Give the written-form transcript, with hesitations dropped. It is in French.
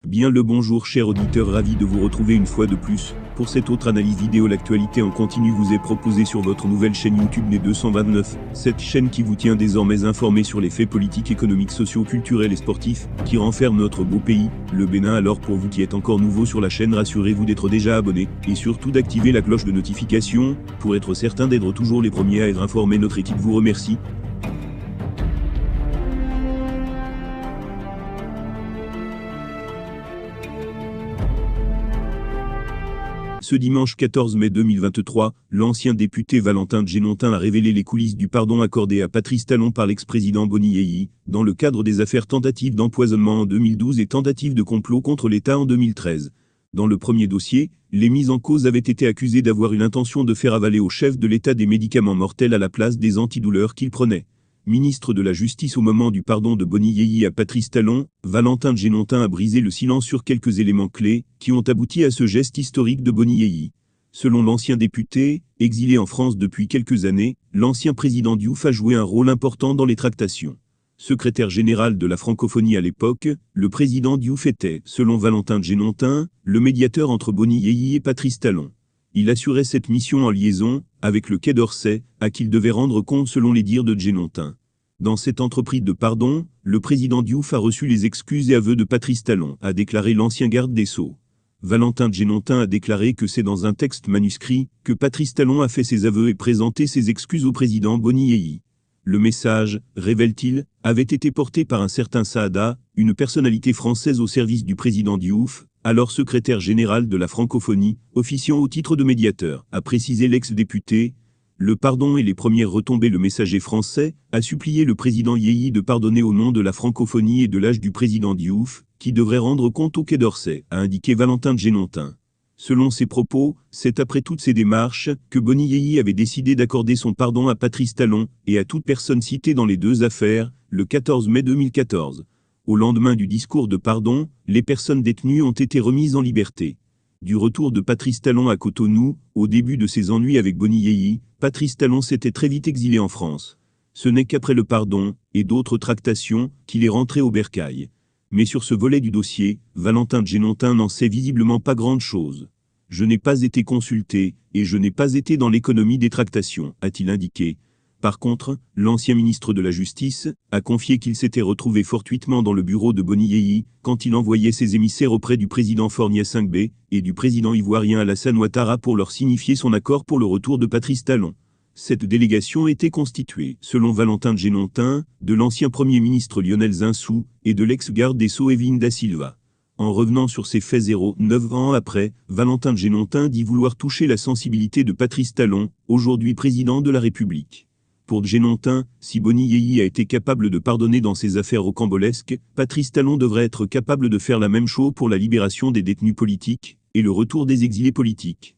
Bien le bonjour chers auditeurs, ravi de vous retrouver une fois de plus. Pour cette autre analyse vidéo, l'actualité en continu vous est proposée sur votre nouvelle chaîne YouTube Né 229. Cette chaîne qui vous tient désormais informé sur les faits politiques, économiques, sociaux, culturels et sportifs qui renferment notre beau pays, le Bénin. Alors pour vous qui êtes encore nouveau sur la chaîne, rassurez-vous d'être déjà abonné et surtout d'activer la cloche de notification pour être certain d'être toujours les premiers à être informés. Notre équipe vous remercie. Ce dimanche 14 mai 2023, l'ancien député Valentin Djenontin a révélé les coulisses du pardon accordé à Patrice Talon par l'ex-président Boni Yeyi, dans le cadre des affaires tentatives d'empoisonnement en 2012 et tentatives de complot contre l'État en 2013. Dans le premier dossier, les mis en cause avaient été accusés d'avoir une intention de faire avaler au chef de l'État des médicaments mortels à la place des antidouleurs qu'il prenait. Ministre de la Justice au moment du pardon de Boni Yeyi à Patrice Talon, Valentin Djenontin a brisé le silence sur quelques éléments clés qui ont abouti à ce geste historique de Boni Yeyi. Selon l'ancien député, exilé en France depuis quelques années, l'ancien président Diouf a joué un rôle important dans les tractations. Secrétaire général de la francophonie à l'époque, le président Diouf était, selon Valentin Djenontin, le médiateur entre Boni Yeyi et Patrice Talon. Il assurait cette mission en liaison avec le Quai d'Orsay, à qui il devait rendre compte selon les dires de Djenontin. Dans cette entreprise de pardon, le président Diouf a reçu les excuses et aveux de Patrice Talon, a déclaré l'ancien garde des Sceaux. Valentin Djenontin a déclaré que c'est dans un texte manuscrit que Patrice Talon a fait ses aveux et présenté ses excuses au président Boni Yeyi. Le message, révèle-t-il, avait été porté par un certain Saada, une personnalité française au service du président Diouf, alors secrétaire général de la francophonie, officiant au titre de médiateur, a précisé l'ex-député. Le pardon et les premières retombées. Le messager français a supplié le président Yeyi de pardonner au nom de la francophonie et de l'âge du président Diouf, qui devrait rendre compte au Quai d'Orsay, a indiqué Valentin Djenontin. Selon ses propos, c'est après toutes ces démarches que Boni Yeyi avait décidé d'accorder son pardon à Patrice Talon et à toute personne citée dans les deux affaires, le 14 mai 2014. Au lendemain du discours de pardon, les personnes détenues ont été remises en liberté. Du retour de Patrice Talon à Cotonou, au début de ses ennuis avec Boni Yeyi, Patrice Talon s'était très vite exilé en France. Ce n'est qu'après le pardon et d'autres tractations qu'il est rentré au bercail. Mais sur ce volet du dossier, Valentin Djenontin n'en sait visiblement pas grande-chose. « Je n'ai pas été consulté, et je n'ai pas été dans l'économie des tractations », a-t-il indiqué. Par contre, l'ancien ministre de la Justice a confié qu'il s'était retrouvé fortuitement dans le bureau de Boni Yeyi quand il envoyait ses émissaires auprès du président Fornia 5B et du président ivoirien Alassane Ouattara pour leur signifier son accord pour le retour de Patrice Talon. Cette délégation était constituée, selon Valentin Djenontin, de l'ancien Premier ministre Lionel Zinsou et de l'ex-garde des Sceaux Evelyne Da Silva. En revenant sur ces faits 9 ans après, Valentin Djenontin dit vouloir toucher la sensibilité de Patrice Talon, aujourd'hui président de la République. Pour Djenontin, si Boni Yeyi a été capable de pardonner dans ces affaires rocambolesques, Patrice Talon devrait être capable de faire la même chose pour la libération des détenus politiques et le retour des exilés politiques.